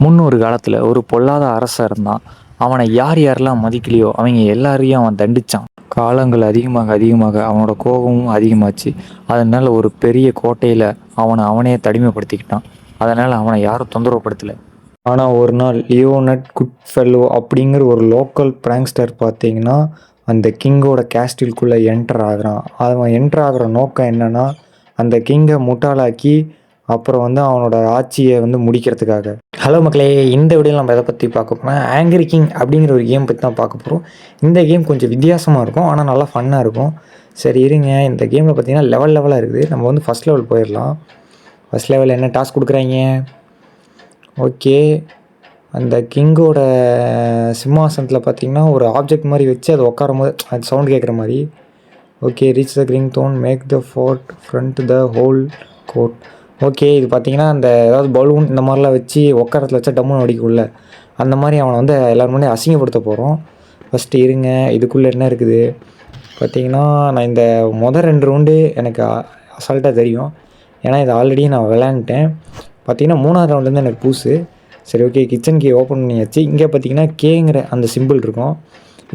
முன்னொரு காலத்தில் ஒரு பொல்லாத அரசன் இருந்தான். அவனை யார் யாரெல்லாம் மதிக்கலையோ அவங்க எல்லாரையும் அவன் தண்டிச்சான். காலங்கள் அதிகமாக அதிகமாக அவனோட கோபமும் அதிகமாச்சு. அதனால் ஒரு பெரிய கோட்டையில் அவனே தனிமைப்படுத்திக்கிட்டான். அதனால் அவனை யாரும் தொந்தரவுப்படுத்தலை. ஆனால் ஒரு நாள் லியோனட் குட்ஃபெல்லோ அப்படிங்கிற ஒரு லோக்கல் பிராங்க்ஸ்டர் பார்த்தீங்கன்னா அந்த கிங்கோட கேஸ்டில்குள்ளே என்டர் ஆகுறான். அவன் என்டர் ஆகிற நோக்கம் என்னன்னா, அந்த கிங்கை முட்டாளாக்கி அப்புறம் அவனோட ஆட்சியை முடிக்கிறதுக்காக. ஹலோ மக்களே, இந்த வீடியோவில் நம்ம எதை பற்றி பார்க்க போனால் ஆங்கிரி கிங் அப்படிங்கிற ஒரு கேம் பற்றி தான் பார்க்க போகிறோம். இந்த கேம் கொஞ்சம் வித்தியாசமாக இருக்கும், ஆனால் நல்லா ஃபன்னாக இருக்கும். சரி இருங்க, இந்த கேமில் பார்த்தீங்கன்னா லெவலாக இருக்குது. நம்ம ஃபஸ்ட் லெவல் போயிடலாம். ஃபஸ்ட் லெவலில் என்ன டாஸ்க் கொடுக்குறாங்க? ஓகே, அந்த கிங்கோட சிம்மாசனத்தில் பார்த்தீங்கன்னா ஒரு ஆப்ஜெக்ட் மாதிரி வச்சு அது உட்காரும் போது அது சவுண்ட் கேட்குற மாதிரி. Okay, reach the king throne, make the fort front the whole court. Okay, இது பார்த்தீங்கன்னா அந்த ஏதாவது பலூன் இந்த மாதிரிலாம் வச்சு உட்காரத்தில் வச்சா டம்முன்னு அடிக்கும்ல, அந்த மாதிரி அவனை எல்லோரும் முன்னாடி அசிங்கப்படுத்த போகிறோம். ஃபஸ்ட்டு இருங்க, இதுக்குள்ளே என்ன இருக்குது பார்த்தீங்கன்னா, நான் இந்த மொதல் 2 ரவுண்டு எனக்கு அசால்ட்டாக தெரியும். ஏன்னா இது ஆல்ரெடி நான் விளையாண்டுட்டேன். பார்த்தீங்கன்னா 3ஆவது ரவுண்டு எனக்கு புதுசு. சரி ஓகே, கிச்சன் கீ ஓப்பன் பண்ணியாச்சு. இங்கே பார்த்தீங்கன்னா கேங்கிற அந்த சிம்பிள் இருக்கும்.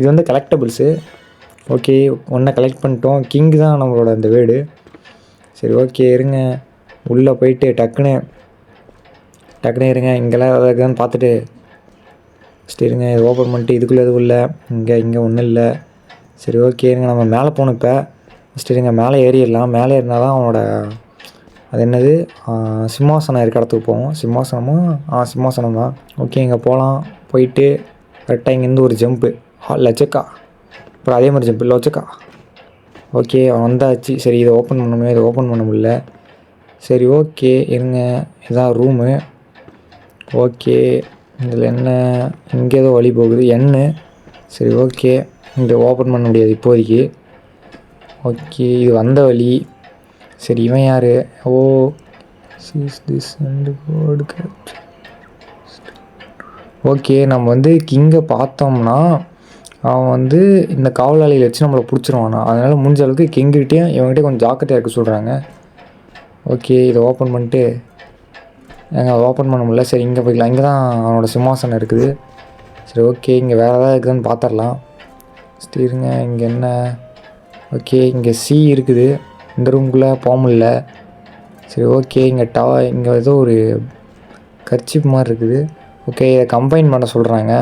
இது கலெக்டபிள்ஸு. ஓகே, ஒன்றை கலெக்ட் பண்ணிட்டோம். கிங் தான் நம்மளோட அந்த வீடு. சரி ஓகே இருங்க, உள்ளே போயிட்டு டக்குன்னு இருங்க, இங்கெல்லாம் எதாவது இருக்குதான்னு பார்த்துட்டு ஃபஸ்ட்டு இருங்க, இது ஓப்பன் பண்ணிட்டு இதுக்குள்ளே எதுவும் இல்லை, இங்கே ஒன்றும் இல்லை. சரி ஓகே இருங்க, நம்ம மேலே போகணும். இப்போ ஃபஸ்ட்டு இருங்க, மேலே ஏறிடலாம். மேலே ஏறினா தான் அவனோட அது என்னது சிம்மாசனம் இருக்க இடத்துக்கு போவோம். சிம்மாசனம் தான். ஓகே, இங்கே போகலாம். போயிட்டு கரெக்டாக இங்கேருந்து ஒரு ஜம்ப்பு லச்சக்கா, அப்புறம் அதே மாதிரி ஜம்ப்பு லொச்சக்கா. ஓகே, அவன் வந்தாச்சு. சரி, இதை ஓப்பன் பண்ணணும். இதை ஓப்பன் பண்ண முடியல. சரி ஓகே இருங்க, இதுதான் ரூமு. ஓகே, இதில் என்ன, இங்கே ஏதோ வழி போகுது எண்ணு. சரி ஓகே, இங்கே ஓப்பன் பண்ண முடியாது இப்போதைக்கு. ஓகே, இது வந்த வழி. சரி, இவன் யார்? ஓ, ஓகே, நம்ம கிங்கை பார்த்தோம்னா அவன் இந்த காவலாளியில் வச்சு நம்மளை பிடிச்சிருவானா. அதனால் முடிஞ்ச அளவுக்கு கிங்கிட்டையும் இவங்ககிட்டயும் கொஞ்சம் ஜாக்கிரதையாக இருக்க சொல்கிறாங்க. ஓகே, இதை ஓப்பன் பண்ணிட்டு ஓப்பன் பண்ண முடியல. சரி, இங்கே போய்க்கலாம். இங்கே தான் அவனோட சிம்மாசனம் இருக்குது. சரி ஓகே, இங்கே வேறு ஏதாவது இருக்குதுன்னு பார்த்துடலாம். சரி இருங்க, இங்கே என்ன? ஓகே, இங்கே சி இருக்குது. இந்த ரூம்குள்ளே போக முடியல. சரி ஓகே, இங்கே ஏதோ ஒரு கர்ச்சிப் மாதிரி இருக்குது. ஓகே, இதை கம்பைன் பண்ண சொல்கிறாங்க.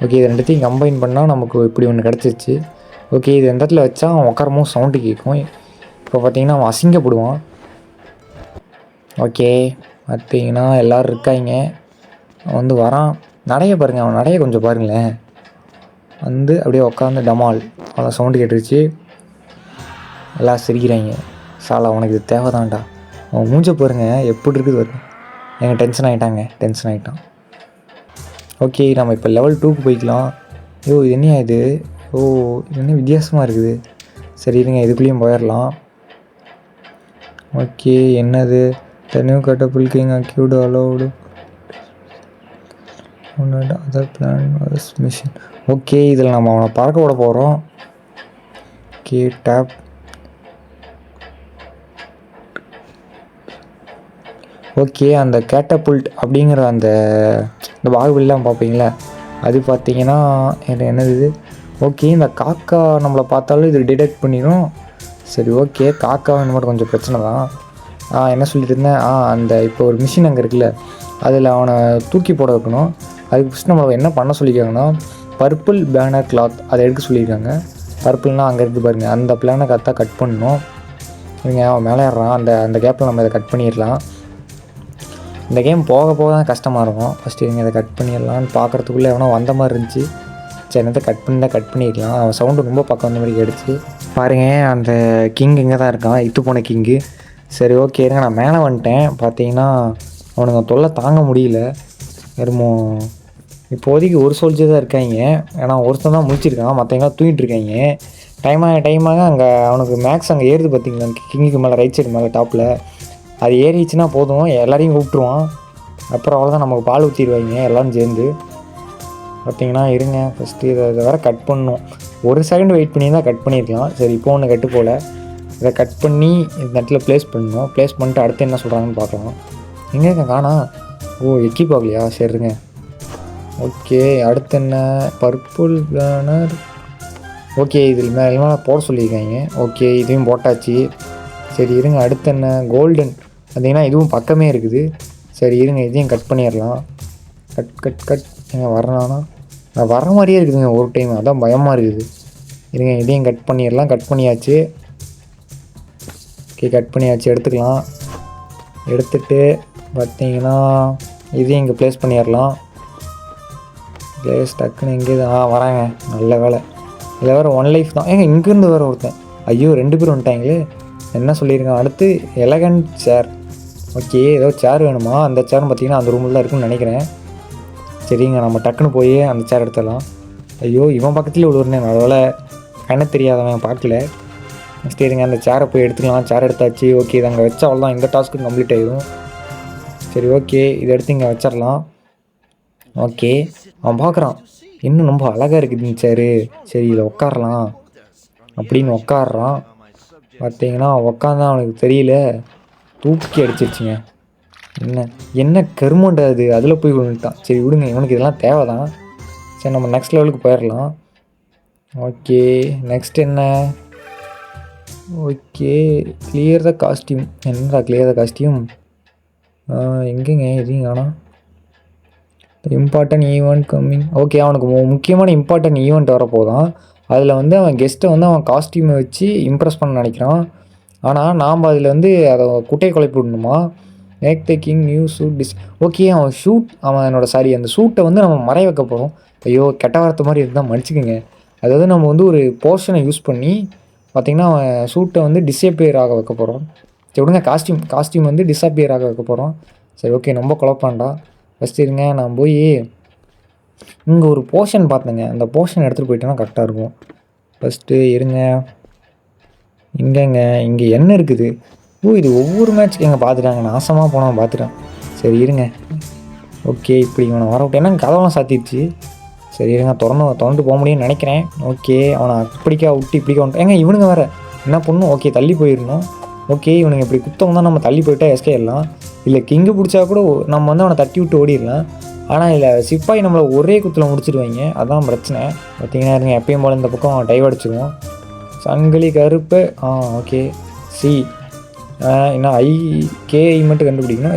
ஓகே, இது ரெண்டுத்தையும் கம்பைன் பண்ணால் நமக்கு இப்படி ஒன்று கிடச்சிருச்சு. ஓகே, இது எந்த இடத்துல வச்சா அவன் உட்காரமும் சவுண்டு கேட்கும். இப்போ பார்த்தீங்கன்னா அவன் அசிங்கப்படுவான். ஓகே, பார்த்தீங்கன்னா எல்லோரும் இருக்காங்க. அவன் வரான். நடைய பாருங்கள், அவன் நடைய கொஞ்சம் பாருங்களேன். அப்படியே உட்காந்து டமால் அவ்வளோ சவுண்டு கேட்டுருச்சு. எல்லாம் சிரிக்கிறாங்க. சாலா, உனக்கு இது தேவைதான்டா. அவன் மூஞ்ச பாருங்கள் எப்படி இருக்குது பாருங்க. எங்கள் டென்ஷன் ஆகிட்டான். ஓகே, நம்ம இப்போ லெவல் 2க்கு போய்க்கலாம். இது என்னையா இது? இது என்ன வித்தியாசமாக இருக்குது. சரி இருங்க, இதுக்குள்ளேயும் போயிடலாம். ஓகே, என்னது? The new catapult king accused allowed other plan was mission. Okay, இதில் நம்ம அவனை பறக்க விட போகிறோம். Okay, tape. ஓகே, அந்த கேட்டபுல்ட் அப்படிங்கிற அந்த பாகுபலிலாம் பார்ப்பீங்களா, அது பார்த்தீங்கன்னா என்னது இது? ஓகே, இந்த காக்கா நம்மளை பார்த்தாலும் இது டிடெக்ட் பண்ணிடும். சரி ஓகே, காக்கா மட்டும் கொஞ்சம் பிரச்சனை தான். என்ன சொல்லிட்டு இருந்தேன், அந்த இப்போ ஒரு மிஷின் அங்கே இருக்குல்ல, அதில் அவனை தூக்கி போட வைக்கணும். அதுக்கு ஃபஸ்ட் நம்மளை என்ன பண்ண சொல்லியிருக்காங்கன்னா, பர்பிள் பேனர் கிளாத் அதை எடுக்க சொல்லியிருக்காங்க. பர்பிள்னால் அங்கே இருக்குது பாருங்கள், அந்த பிளானை கட் பண்ணணும். இவங்க அவன் மேலே ஏறான். அந்த கேப்பில் நம்ம இதை கட் பண்ணிடலாம். இந்த கேம் போக போக தான் கஷ்டமாக இருக்கும். ஃபஸ்ட்டு இவங்க இதை கட் பண்ணிடலான்னு பார்க்குறதுக்குள்ளே எவனோ வந்த மாதிரி இருந்துச்சு. சரி, என்னத்தை கட் பண்ணிடலாம். அவன் சவுண்டு ரொம்ப பக்கம் வந்த மாதிரி கேட்டுச்சு. பாருங்கள், அந்த கிங் இங்கே தான் இருக்கான், இத்து போன கிங்கு. சரி ஓகே இருங்க, நான் மேலே வந்துட்டேன். பார்த்தீங்கன்னா அவனுங்க தொல்லை தாங்க முடியல. வெறுமோ இப்போதைக்கு ஒரு சோல்ஜர் தான் இருக்காங்க. ஏன்னா ஒருத்தன் தான் முடிச்சிருக்கான், மற்றவங்களாம் தூங்கிட்டு இருக்காங்க. டைமாக அங்கே அவனுக்கு மேக்ஸ் அங்கே ஏறுது பார்த்தீங்களா, கிங்குக்கு மேலே ரைட் சைடு மேலே டாப்பில். அது ஏறிச்சுன்னா போதும், எல்லாரையும் கூப்பிட்ருவான். அப்புறம் அவ்வளோதான், நமக்கு பால் ஊற்றிடுவாங்க எல்லோரும் சேர்ந்து. பார்த்தீங்கன்னா இருங்க, ஃபஸ்ட்டு இதை வேறு கட் பண்ணணும். ஒரு செகண்ட் வெயிட் பண்ணி தான் கட் பண்ணியிருக்கலாம். சரி, இப்போ ஒன்று கட்டு போல். இதை கட் பண்ணி இந்த இடத்துல ப்ளேஸ் பண்ணணும். ப்ளேஸ் பண்ணிட்டு அடுத்து என்ன சொல்கிறாங்கன்னு பார்க்கலாம். எங்கே காணா? ஓ எக்கி பார்க்கலையா? சரிங்க. ஓகே அடுத்து என்ன? Purple banner. ஓகே இதில் மேலே போட சொல்லியிருக்காங்க. ஓகே இதையும் போட்டாச்சு. சரி இருங்க, அடுத்து என்ன? கோல்டன். பார்த்தீங்கன்னா இதுவும் பக்கமே இருக்குது. சரி இருங்க, இதையும் கட் பண்ணிடலாம். Cut cut cut. எங்கே வர்றானா? நான் வர மாதிரியே இருக்குதுங்க ஒரு டைம், அதான் பயமாக இருக்குது. இருங்க இதையும் கட் பண்ணிடலாம். கட் பண்ணியாச்சு. ஓகே கட் பண்ணியாச்சு, எடுத்துக்கலாம். எடுத்துட்டு பார்த்தீங்கன்னா இதையும் இங்கே ப்ளேஸ் பண்ணிடலாம். ப்ளேஸ் டக்குன்னு எங்கே வராங்க. நல்ல வேலை. இதில் வேறு 1 லைஃப் தான். இங்கேருந்து வேறு ஒருத்தன். ஐயோ 2 பேர் வந்துட்டாங்களே. என்ன சொல்லியிருக்கேன்? அடுத்து எலகண்ட் சேர். ஓகே ஏதோ சேர் வேணுமா? அந்த சேர்னு பார்த்தீங்கன்னா அந்த ரூமில் தான் இருக்குன்னு நினைக்கிறேன். சரிங்க நம்ம டக்குன்னு போய் அந்த சேர் எடுத்துடலாம். ஐயோ இவன் பக்கத்துலேயே விழுவுறனே, நல்ல கண்ணு தெரியாதவன் பார்க்கல. சரிங்க அந்த சேரை போய் எடுத்துக்கலாம். சேர் எடுத்தாச்சு. ஓகே இது அங்கே வச்சா அவ்வளோதான், இந்த டாஸ்க்கு கம்ப்ளீட் ஆகிடும். சரி ஓகே இதை எடுத்து இங்கே வச்சிடலாம். ஓகே அவன் பார்க்குறான், இன்னும் ரொம்ப அழகாக இருக்குது இந்த சேரு. சரி இதில் உட்காரலாம் அப்படின்னு உட்காடுறான். பார்த்தீங்கன்னா உட்காந்தான், அவனுக்கு தெரியல, தூக்கி அடிச்சிருச்சுங்க. என்ன கருமண்டா அது, அதில் போய் விழுந்துட்டான். சரி விடுங்க, இவனுக்கு இதெல்லாம் தேவை தான். சரி நம்ம நெக்ஸ்ட் லெவலுக்கு போயிடலாம். ஓகே நெக்ஸ்ட் என்ன? ஓகே கிளியர் த காஸ்டியூம். என்னடா கிளியர் த காஸ்டியூம்? எங்கேங்க எதையும் காணோம். Important event coming. ஓகே அவனுக்கு முக்கியமான இம்பார்ட்டன்ட் ஈவெண்ட் வரப்போதான். அதில் வந்து அவன் கெஸ்ட்டை வந்து அவன் காஸ்டியூமை வச்சு இம்ப்ரெஸ் பண்ண நினைக்கிறான். ஆனால் நாம் அதில் வந்து அதை குட்டையை குழப்பி விடணுமா? Make the king new suit okay அவனோட அந்த சூட்டை வந்து நம்ம மறைய வைக்க போகிறோம். ஐயோ கெட்ட வார்த்தை மாதிரி இருந்தால் மன்னிச்சுக்குங்க. அதாவது நம்ம வந்து ஒரு போர்ஷனை யூஸ் பண்ணி பார்த்திங்கன்னா அவன் சூட்டை வந்து டிஸப்பியர் ஆக வைக்க போகிறோம். சரி விடுங்க, காஸ்டியூம் வந்து டிஸப்பியர் ஆக வைக்க போகிறோம். சரி ஓகே ரொம்ப குழப்பாண்டா. ஃபஸ்ட்டு இருங்க நான் போய் இங்கே ஒரு போர்ஷன் பார்த்தேங்க, அந்த போர்ஷன் எடுத்துகிட்டு போயிட்டேன்னா கரெக்டாக இருக்கும். ஃபஸ்ட்டு இருங்க, இங்கே என்ன இருக்குது? இது ஒவ்வொரு மேட்ச்சுக்கு எங்கே பார்த்துட்டாங்க, நாசமாக போனவன் பார்த்துட்டான். சரி இருங்க. ஓகே இப்படி இவனை வர விட்டு, ஏன்னா கதவெல்லாம் சாத்திடுச்சு. சரி இருங்க, திறந்து போக முடியும்னு நினைக்கிறேன். ஓகே அவனை அப்படிக்கா விட்டு இப்படிக்கா வந்துட்டு இவனுங்க வேறு என்ன பண்ணும்? ஓகே தள்ளி போயிடணும். ஓகே இவனுங்க இப்படி குத்தம் தான், நம்ம தள்ளி போயிட்டா எஸ்கேலாம். இல்லை கிங்கு பிடிச்சா கூட நம்ம வந்து அவனை தட்டி விட்டு ஓடிடலாம். ஆனால் இல்லை சிப்பாய் நம்மளை ஒரே குத்தில் முடிச்சிடுவாங்க, அதான் பிரச்சனை. பார்த்தீங்கன்னா இருங்க, எப்பயும் போல் இந்த பக்கம் டைவ் அடிச்சிடுவோம். சங்கிலி கருப்பு. ஓகே சி இன்னும் ஐகேஐ மட்டும் கண்டுபிடிக்கணும்.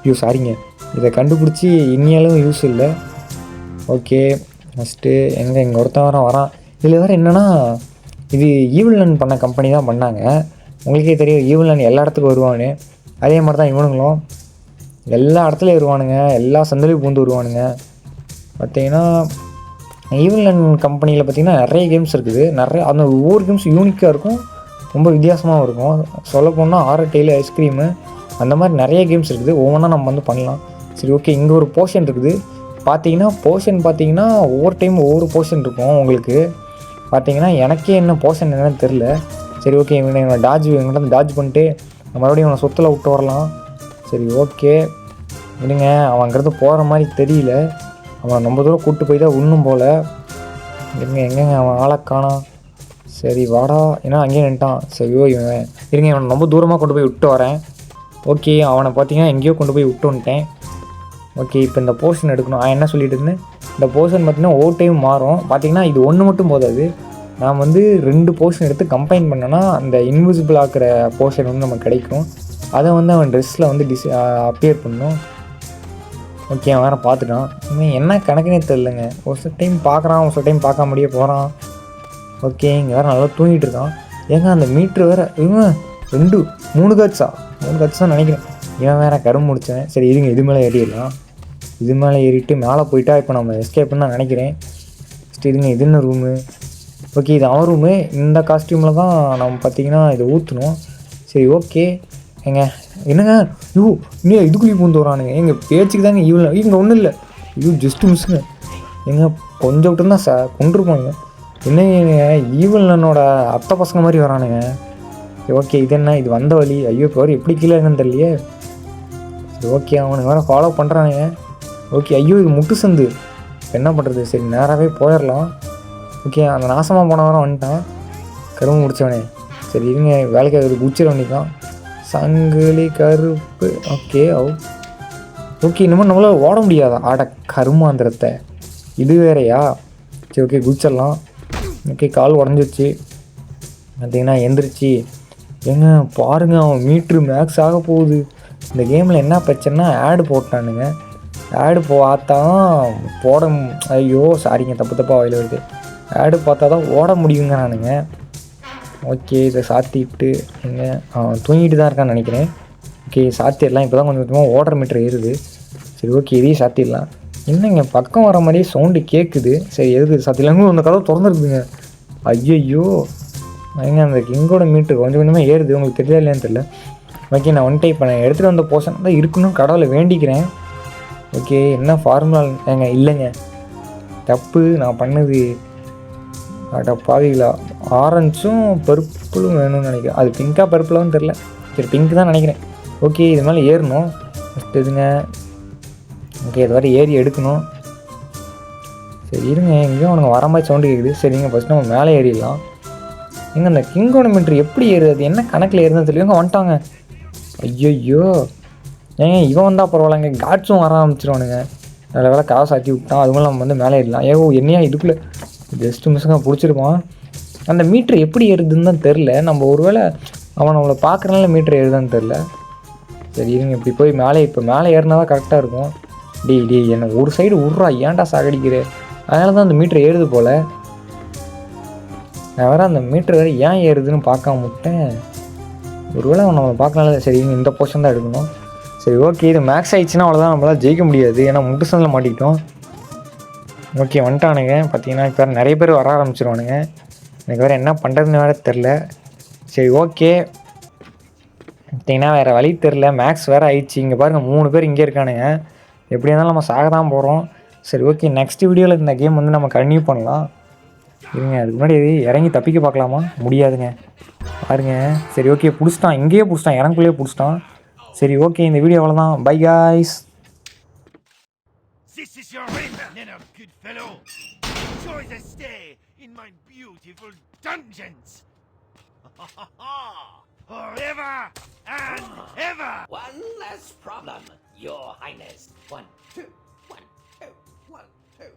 இது சாரிங்க, இதை கண்டுபிடிச்சி இனியாலும் யூஸ் இல்லை. ஓகே ஃபஸ்ட்டு இங்கே ஒருத்தன் வரான். இதில் வேறு என்னென்னா, இது ஈவில்னன் பண்ண கம்பெனி தான் பண்ணாங்க. உங்களுக்கே தெரியும் ஈவில்னன் எல்லா இடத்துக்கும் வருவான்னு. அதே மாதிரி தான் இவனுங்களும் எல்லா இடத்துலையும் வருவானுங்க, எல்லா சந்தலையும் பூந்து வருவானுங்க. பார்த்தீங்கன்னா ஈவில்னன் கம்பெனியில் பார்த்திங்கன்னா நிறைய கேம்ஸ் இருக்குது. அந்த ஒவ்வொரு கேம்ஸ் யூனிக்காக இருக்கும், ரொம்ப வித்தியாசமாகவும் இருக்கும். சொல்லப்போனால் ஆரட்டையில் ஐஸ்கிரீமு அந்த மாதிரி நிறைய கேம்ஸ் இருக்குது. ஒவ்வொன்றா நம்ம வந்து பண்ணலாம். சரி ஓகே இங்கே ஒரு போர்ஷன் இருக்குது. பார்த்தீங்கன்னா ஒவ்வொரு டைம் ஒவ்வொரு போர்ஷன் இருக்கும். உங்களுக்கு பார்த்தீங்கன்னா எனக்கே என்ன போர்ஷன் என்னன்னு தெரில. சரி ஓகே இவனை டாஜ் பண்ணிட்டு மறுபடியும் அவனை சொத்தில் விட்டு வரலாம். சரி ஓகே விடுங்க, அவன் அங்கேருந்து போகிற மாதிரி தெரியல. அவன் ரொம்ப தூரம் கூப்பிட்டு போய் தான் இன்னும் போல். எங்கேங்க அவன் ஆளை காணோம். சரி வாடா, ஏன்னா அங்கேயே நின்ட்டான். சரி இவன் இருங்க, இவனை ரொம்ப தூரமாக கொண்டு போய் விட்டு வரேன். ஓகே அவனை பார்த்தீங்கன்னா எங்கேயோ கொண்டு போய் விட்டு வந்துட்டேன். ஓகே இப்போ இந்த போர்ஷன் எடுக்கணும். என்ன சொல்லிட்டு இருந்தேன், இந்த போர்ஷன் பார்த்திங்கன்னா ஓவர் டைம் மாறும். பார்த்திங்கன்னா இது ஒன்று மட்டும் போதாது, நான் வந்து 2 போர்ஷன் எடுத்து கம்பைன் பண்ணேன்னா அந்த இன்விசிபிள் ஆக்கிற போர்ஷன் வந்து நமக்கு கிடைக்கும். அதை வந்து அவன் ட்ரெஸ்ஸில் வந்து அப்பியர் பண்ணணும். ஓகே அவன் வேறு பார்த்துட்டான். இவன் என்ன கணக்குனே தெரிலங்க, ஒரு சில டைம் பார்க்குறான், ஒரு சில டைம் பார்க்க முடிய போகிறான். ஓகே இங்கே வேறு நல்லா தூங்கிட்டு இருக்கான். ஏங்க அந்த மீட்ரு வேறு இவன் 3 காட்சா தான் நினைக்கிறேன். இவன் வேறு கரும்பு முடித்தேன். சரி இருங்க, இது மேலே ஏறிடலாம். இது மேலே ஏறிட்டு மேலே போயிட்டா இப்போ நம்ம எஸ்கேப்னு தான் நினைக்கிறேன். ஃபஸ்ட்டு இருங்க, இது என்ன ரூமு? ஓகே இது அவன் ரூமு. இந்த காஸ்டியூமில் தான் நம்ம பார்த்திங்கன்னா இதை ஊற்றணும். சரி ஓகே என்னங்க இன்னும் இதுக்குள்ளேயும் பூந்து வரானுங்க. எங்கள் பேச்சுக்கு தாங்க இவங்க ஒன்றும் இல்லை. ஜஸ்ட்டு மிஸ்ஸுங்க. கொஞ்சம் விட்டுருந்தான் கொண்டிருப்பானுங்க. என்ன ஈவலனோட அத்தை பசங்க மாதிரி வரானுங்க. ஓகே இது என்ன, இது வந்த வழி. ஐயோ இப்போ வரும் எப்படி கீழே என்னன்னு தெரியலையே. சரி ஓகே அவனுக்கு வேறு ஃபாலோ பண்ணுறானுங்க. ஓகே ஐயோ இது முட்டு சந்து, என்ன பண்ணுறது? சரி நேராகவே போயிடலாம். ஓகே அந்த நாசமாக போனவரம் வந்துட்டான், கரும்பு முடித்தவனே. சரி இருங்க, வேலைக்கு அது குச்சிட வேண்டியதான். சங்கிலி கருப்பு. ஓகே ஓகே இனிமேல் நம்மளால் ஓட முடியாதா? ஆட கருமாந்திரத்தை, இது வேறையா? சரி ஓகே குதிச்சிடலாம். ஓகே கால் உடஞ்சிருச்சு பார்த்தீங்கன்னா, எந்திரிச்சு ஏங்க பாருங்க அவன் மீட்ரு மேக்ஸ் ஆக போகுது. இந்த கேமில் என்ன பிரச்சனைனா ஆடு போட்டானுங்க. ஆடு பார்த்தா போட ஐயோ சாரிங்க தப்பு தப்பாக வாயில் வருது. ஆடு பார்த்தா தான் ஓட முடியுங்க நானுங்க. ஓகே இதை சாத்திட்டு எங்க தூங்கிட்டு தான் இருக்கான்னு நினைக்கிறேன். ஓகே சாத்திடலாம். இப்போ தான் கொஞ்சம் கொஞ்சமாக ஓடுற மீட்டர் ஏறுது. சரி ஓகே இதையும் சாத்திடலாம். என்னங்க பக்கம் வர மாதிரியே சவுண்டு கேட்குது. சரி எதுக்கு சாத்திடலாங்க? அந்த கதவை திறந்துருக்குதுங்க. ஐயையோ ஏங்க அந்த கிங்கோட மீட்ரு கொஞ்சம் கொஞ்சமாக ஏறுது. உங்களுக்கு தெரியல இல்லையான்னு தெரியல. ஓகே நான் ஒன் டைப் பண்ணேன். எடுத்துகிட்டு வந்த போர்ஷன் தான் இருக்கணும்னு கடவுளை வேண்டிக்கிறேன். ஓகே என்ன ஃபார்முலா ஏங்க இல்லைங்க தப்பு நான் பண்ணது. பாவிகளா ஆரஞ்சும் பர்பிளும் வேணும்னு நினைக்கிறேன். அது பிங்காக பர்பிளாகவும் தெரில. சரி பிங்க் தான் நினைக்கிறேன். ஓகே இது மேலே ஏறணும் ஃபஸ்ட்டு இதுங்க. ஓகே இது வரை ஏறி எடுக்கணும். சரி இருங்க எங்கேயும் அவனுங்க வர மாதிரி சவுண்டு கேட்குது. சரிங்க ஃபஸ்ட்டு நம்ம மேலே ஏறிடலாம். எங்க அந்த கிங்கோட மீட்ரு எப்படி ஏறுது? அது என்ன கணக்கில் ஏறுதுன்னு தெரியும். வந்துட்டாங்க. ஐயோ ஏங்க இவன் வந்தால் பரவாயில்லங்க. காட்ஸும் வர ஆரம்பிச்சிருவானுங்க. நல்ல வேலை காசு சாத்தி விட்டான். அதுவும் நம்ம வந்து மேலே ஏறலாம். என்னையா இதுக்குள்ளே ஜஸ்ட்டு மிஸ்ஸுங்க பிடிச்சிருப்பான். அந்த மீட்ரு எப்படி ஏறுதுன்னு தான் தெரில. நம்ம ஒரு வேளை அவன் நம்மளை பார்க்குறனால மீட்ரு ஏறுதான்னு தெரில. சரி இருங்க இப்படி போய் இப்போ மேலே ஏறினா தான் கரெக்டாக இருக்கும். டேய் என்னை ஒரு சைடு விட்றா, ஏன்டா சாகடிக்கிற? அதனால தான் அந்த மீட்ரு ஏறுது போல். நான் வேறு அந்த மீட்ரு வேறு ஏன் ஏறுதுன்னு பார்க்காம விட்டேன். ஒருவேளை அவன் நம்மளை பார்க்கனால. சரி இந்த போர்ஷன் தான் எடுக்கணும். சரி ஓகே இது மேக்ஸ் ஆகிடுச்சுன்னா அவ்வளோதான், நம்மளால் ஜெயிக்க முடியாது. ஏன்னா முட்டுசனில் மாட்டிக்கிட்டோம். ஓகே வந்துட்டானுங்க. பார்த்தீங்கன்னா இப்போ வேறு நிறைய பேர் வர ஆரம்பிச்சிருவானுங்க. எனக்கு வேறு என்ன பண்ணுறதுன்னு வேறு தெரில. சரி ஓகே பார்த்தீங்கன்னா வேறு வழி தெரில. மேக்ஸ் வேறு ஆயிடுச்சு. இங்கே பாருங்கள் 3 பேர் இங்கே இருக்கானுங்க. எப்படி இருந்தாலும் நம்ம சாக தான் போகிறோம். சரி ஓகே நெக்ஸ்ட் வீடியோவில் இந்த கேம் வந்து நம்ம கன்டினியூ பண்ணலாம். இருங்க அதுக்கு முன்னாடி இறங்கி தப்பிக்க பார்க்கலாமா? முடியாதுங்க பாருங்க. சரி ஓகே பிடிச்சிட்டான். இங்கேயே பிடிச்சிட்டான். இறங்குள்ளேயே பிடிச்சிட்டான். சரி ஓகே இந்த வீடியோ அவ்வளோதான். By guys. This is your end, Nenna, good fellow. Enjoy the stay in my beautiful dungeons. Forever and ever. One less problem, Your Highness. 1, 2, 1, 2, 1, 2.